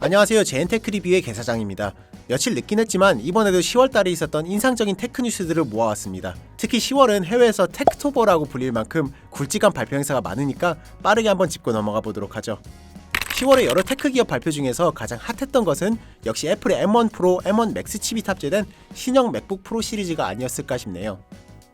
안녕하세요. 제엔테크 리뷰의 개사장입니다. 며칠 늦긴 했지만 이번에도 10월달에 있었던 인상적인 테크 뉴스들을 모아왔습니다. 특히 10월은 해외에서 테크토버라고 불릴 만큼 굵직한 발표 행사가 많으니까 빠르게 한번 짚고 넘어가 보도록 하죠. 10월에 여러 테크 기업 발표 중에서 가장 핫했던 것은 역시 애플의 M1 프로, M1 맥스 칩이 탑재된 신형 맥북 프로 시리즈가 아니었을까 싶네요.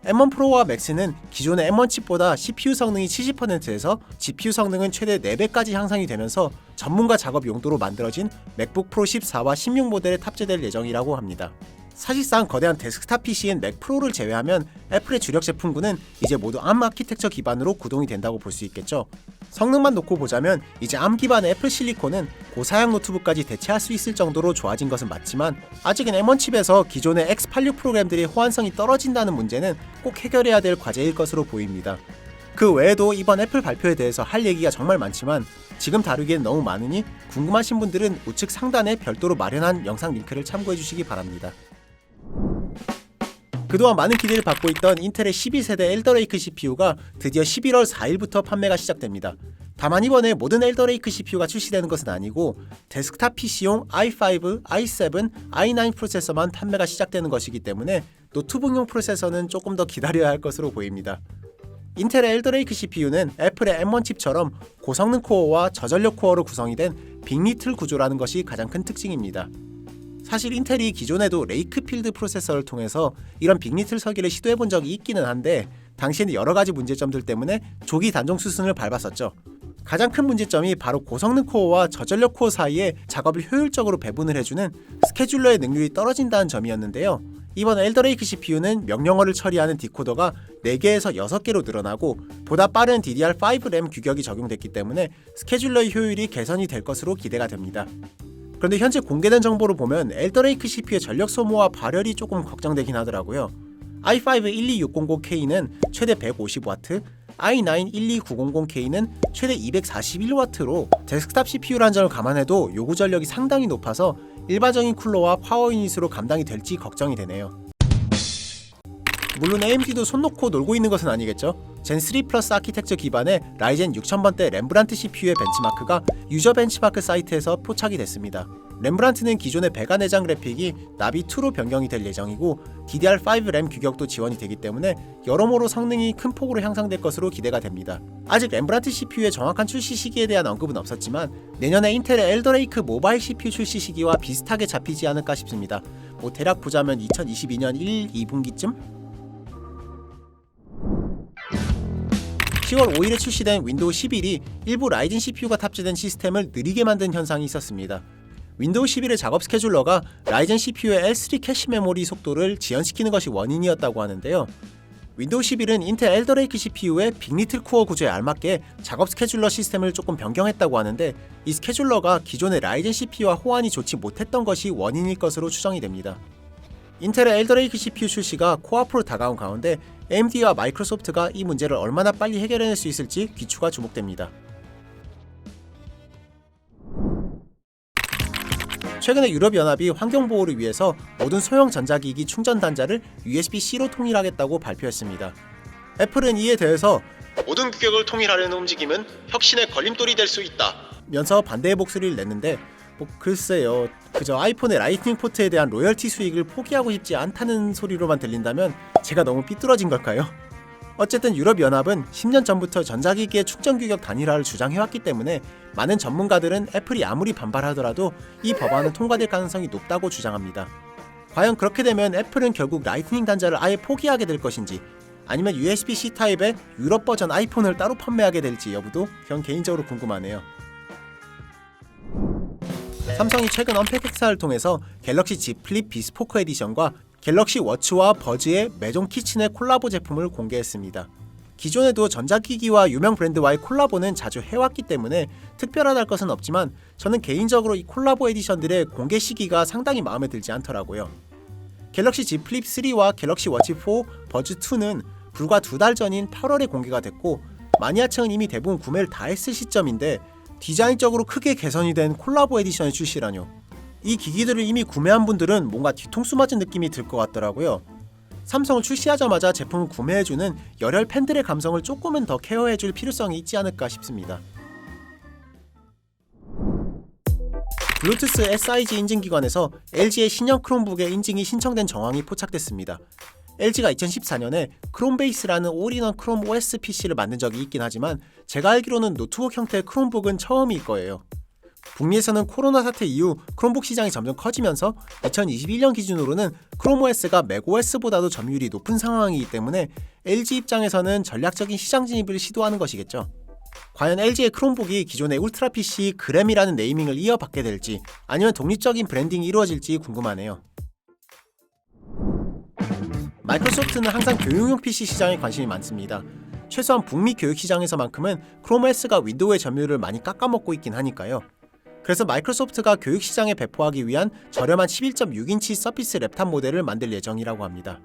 M1 프로와 맥스는 기존의 M1 칩보다 CPU 성능이 70%에서 GPU 성능은 최대 4배까지 향상이 되면서 전문가 작업 용도로 만들어진 맥북 프로 14와 16 모델에 탑재될 예정이라고 합니다. 사실상 거대한 데스크탑 PC인 맥 프로를 제외하면 애플의 주력 제품군은 이제 모두 ARM 아키텍처 기반으로 구동이 된다고 볼 수 있겠죠. 성능만 놓고 보자면 이제 ARM 기반의 애플 실리콘은 고사양 노트북까지 대체할 수 있을 정도로 좋아진 것은 맞지만 아직은 M1 칩에서 기존의 X86 프로그램들의 호환성이 떨어진다는 문제는 꼭 해결해야 될 과제일 것으로 보입니다. 그 외에도 이번 애플 발표에 대해서 할 얘기가 정말 많지만 지금 다루기엔 너무 많으니 궁금하신 분들은 우측 상단에 별도로 마련한 영상 링크를 참고해 주시기 바랍니다. 그동안 많은 기대를 받고 있던 인텔의 12세대 엘더레이크 CPU가 드디어 11월 4일부터 판매가 시작됩니다. 다만 이번에 모든 엘더레이크 CPU가 출시되는 것은 아니고 데스크탑 PC용 i5, i7, i9 프로세서만 판매가 시작되는 것이기 때문에 노트북용 프로세서는 조금 더 기다려야 할 것으로 보입니다. 인텔의 엘더레이크 CPU는 애플의 M1 칩처럼 고성능 코어와 저전력 코어로 구성이 된 빅리틀 구조라는 것이 가장 큰 특징입니다. 사실 인텔이 기존에도 레이크필드 프로세서를 통해서 이런 빅리틀 설계를 시도해본 적이 있기는 한데 당시에는 여러가지 문제점들 때문에 조기 단종 수순을 밟았었죠. 가장 큰 문제점이 바로 고성능 코어와 저전력 코어 사이에 작업을 효율적으로 배분을 해주는 스케줄러의 능률이 떨어진다는 점이었는데요. 이번 엘더레이크 CPU는 명령어를 처리하는 디코더가 4개에서 6개로 늘어나고 보다 빠른 DDR5 램 규격이 적용됐기 때문에 스케줄러의 효율이 개선이 될 것으로 기대가 됩니다. 그런데 현재 공개된 정보를 보면 엘더레이크 CPU의 전력 소모와 발열이 조금 걱정되긴 하더라고요. i5 12600K는 최대 150W, i9 12900K는 최대 241W로 데스크탑 CPU라는 점을 감안해도 요구 전력이 상당히 높아서 일반적인 쿨러와 파워 유닛으로 감당이 될지 걱정이 되네요. 물론 AMD도 손 놓고 놀고 있는 것은 아니겠죠. 젠3 플러스 아키텍처 기반의 라이젠 6000번대 렘브란트 CPU의 벤치마크가 유저 벤치마크 사이트에서 포착이 됐습니다. 렘브란트는 기존의 배가 내장 그래픽이 나비2로 변경이 될 예정이고 DDR5 램 규격도 지원이 되기 때문에 여러모로 성능이 큰 폭으로 향상될 것으로 기대가 됩니다. 아직 렘브란트 CPU의 정확한 출시 시기에 대한 언급은 없었지만 내년에 인텔의 엘더레이크 모바일 CPU 출시 시기와 비슷하게 잡히지 않을까 싶습니다. 대략 보자면 2022년 1, 2분기쯤? 10월 5일에 출시된 윈도우 11이 일부 라이젠 CPU가 탑재된 시스템을 느리게 만든 현상이 있었습니다. 윈도우 11의 작업 스케줄러가 라이젠 CPU의 L3 캐시 메모리 속도를 지연시키는 것이 원인이었다고 하는데요. 윈도우 11은 인텔 엘더레이크 CPU의 빅리틀 코어 구조에 알맞게 작업 스케줄러 시스템을 조금 변경했다고 하는데 이 스케줄러가 기존의 라이젠 CPU와 호환이 좋지 못했던 것이 원인일 것으로 추정이 됩니다. 인텔의 엘더레이크 CPU 출시가 코앞으로 다가온 가운데 AMD와 마이크로소프트가 이 문제를 얼마나 빨리 해결해낼 수 있을지 귀추가 주목됩니다. 최근에 유럽연합이 환경보호를 위해서 모든 소형 전자기기 충전 단자를 USB-C로 통일하겠다고 발표했습니다. 애플은 이에 대해서 모든 규격을 통일하려는 움직임은 혁신의 걸림돌이 될 수 있다 면서 반대의 목소리를 냈는데 글쎄요, 그저 아이폰의 라이트닝 포트에 대한 로열티 수익을 포기하고 싶지 않다는 소리로만 들린다면 제가 너무 삐뚤어진 걸까요? 어쨌든 유럽연합은 10년 전부터 전자기기의 충전 규격 단일화를 주장해왔기 때문에 많은 전문가들은 애플이 아무리 반발하더라도 이 법안은 통과될 가능성이 높다고 주장합니다. 과연 그렇게 되면 애플은 결국 라이트닝 단자를 아예 포기하게 될 것인지 아니면 USB-C 타입의 유럽 버전 아이폰을 따로 판매하게 될지 여부도 전 개인적으로 궁금하네요. 삼성이 최근 언팩 행사를 통해서 갤럭시 Z 플립 비스포크 에디션과 갤럭시 워치와 버즈의 메종 키친의 콜라보 제품을 공개했습니다. 기존에도 전자기기와 유명 브랜드와의 콜라보는 자주 해왔기 때문에 특별하다할 것은 없지만 저는 개인적으로 이 콜라보 에디션들의 공개 시기가 상당히 마음에 들지 않더라고요. 갤럭시 Z 플립 3와 갤럭시 워치 4, 버즈 2는 불과 2달 전인 8월에 공개가 됐고 마니아층은 이미 대부분 구매를 다 했을 시점인데 디자인적으로 크게 개선이 된 콜라보 에디션의 출시라뇨. 이 기기들을 이미 구매한 분들은 뭔가 뒤통수 맞은 느낌이 들 것 같더라고요. 삼성은 출시하자마자 제품을 구매해주는 열혈 팬들의 감성을 조금은 더 케어해줄 필요성이 있지 않을까 싶습니다. 블루투스 SIG 인증기관에서 LG의 신형 크롬북의 인증이 신청된 정황이 포착됐습니다. LG가 2014년에 크롬베이스라는 올인원 크롬 OS PC를 만든 적이 있긴 하지만 제가 알기로는 노트북 형태의 크롬북은 처음일 거예요. 북미에서는 코로나 사태 이후 크롬북 시장이 점점 커지면서 2021년 기준으로는 크롬OS가 맥OS보다도 점유율이 높은 상황이기 때문에 LG 입장에서는 전략적인 시장 진입을 시도하는 것이겠죠. 과연 LG의 크롬북이 기존의 울트라 PC 그램이라는 네이밍을 이어받게 될지 아니면 독립적인 브랜딩이 이루어질지 궁금하네요. 마이크로소프트는 항상 교육용 PC 시장에 관심이 많습니다. 최소한 북미 교육 시장에서만큼은 크롬OS가 윈도우의 점유율을 많이 깎아먹고 있긴 하니까요. 그래서 마이크로소프트가 교육 시장에 배포하기 위한 저렴한 11.6인치 서피스 랩탑 모델을 만들 예정이라고 합니다.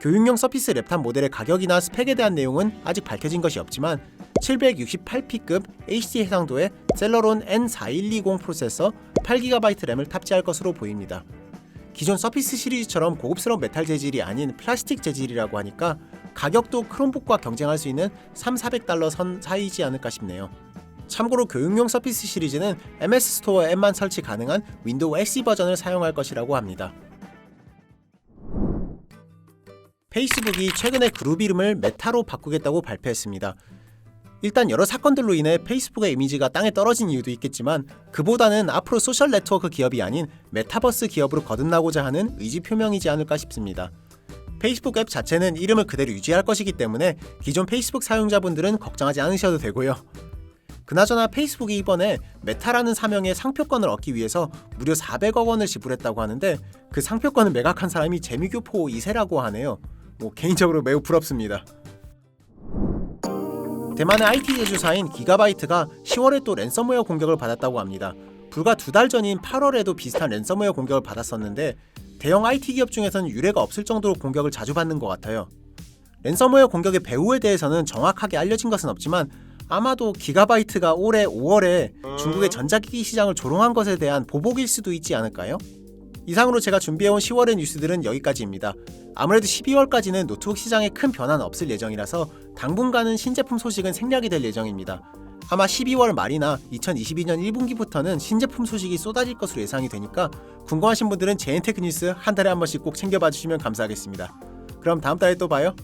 교육용 서피스 랩탑 모델의 가격이나 스펙에 대한 내용은 아직 밝혀진 것이 없지만 768P급 HD 해상도의 셀러론 N4120 프로세서 8GB 램을 탑재할 것으로 보입니다. 기존 서피스 시리즈처럼 고급스러운 메탈 재질이 아닌 플라스틱 재질이라고 하니까 가격도 크롬북과 경쟁할 수 있는 3,400달러 선 사이지 않을까 싶네요. 참고로 교육용 서피스 시리즈는 MS 스토어에만 설치 가능한 윈도우 SE 버전을 사용할 것이라고 합니다. 페이스북이 최근에 그룹 이름을 메타로 바꾸겠다고 발표했습니다. 일단 여러 사건들로 인해 페이스북의 이미지가 땅에 떨어진 이유도 있겠지만 그보다는 앞으로 소셜 네트워크 기업이 아닌 메타버스 기업으로 거듭나고자 하는 의지 표명이지 않을까 싶습니다. 페이스북 앱 자체는 이름을 그대로 유지할 것이기 때문에 기존 페이스북 사용자분들은 걱정하지 않으셔도 되고요. 그나저나 페이스북이 이번에 메타라는 사명의 상표권을 얻기 위해서 무려 400억 원을 지불했다고 하는데 그 상표권을 매각한 사람이 재미교포 2세라고 하네요. 개인적으로 매우 부럽습니다. 대만의 IT 제조사인 기가바이트가 10월에 또 랜섬웨어 공격을 받았다고 합니다. 불과 2달 전인 8월에도 비슷한 랜섬웨어 공격을 받았었는데 대형 IT 기업 중에서는 유례가 없을 정도로 공격을 자주 받는 것 같아요. 랜섬웨어 공격의 배후에 대해서는 정확하게 알려진 것은 없지만 아마도 기가바이트가 올해 5월에 중국의 전자기기 시장을 조롱한 것에 대한 보복일 수도 있지 않을까요? 이상으로 제가 준비해온 10월의 뉴스들은 여기까지입니다. 아무래도 12월까지는 노트북 시장에 큰 변화는 없을 예정이라서 당분간은 신제품 소식은 생략이 될 예정입니다. 아마 12월 말이나 2022년 1분기부터는 신제품 소식이 쏟아질 것으로 예상이 되니까 궁금하신 분들은 제인테크 뉴스 한 달에 한 번씩 꼭 챙겨봐 주시면 감사하겠습니다. 그럼 다음 달에 또 봐요.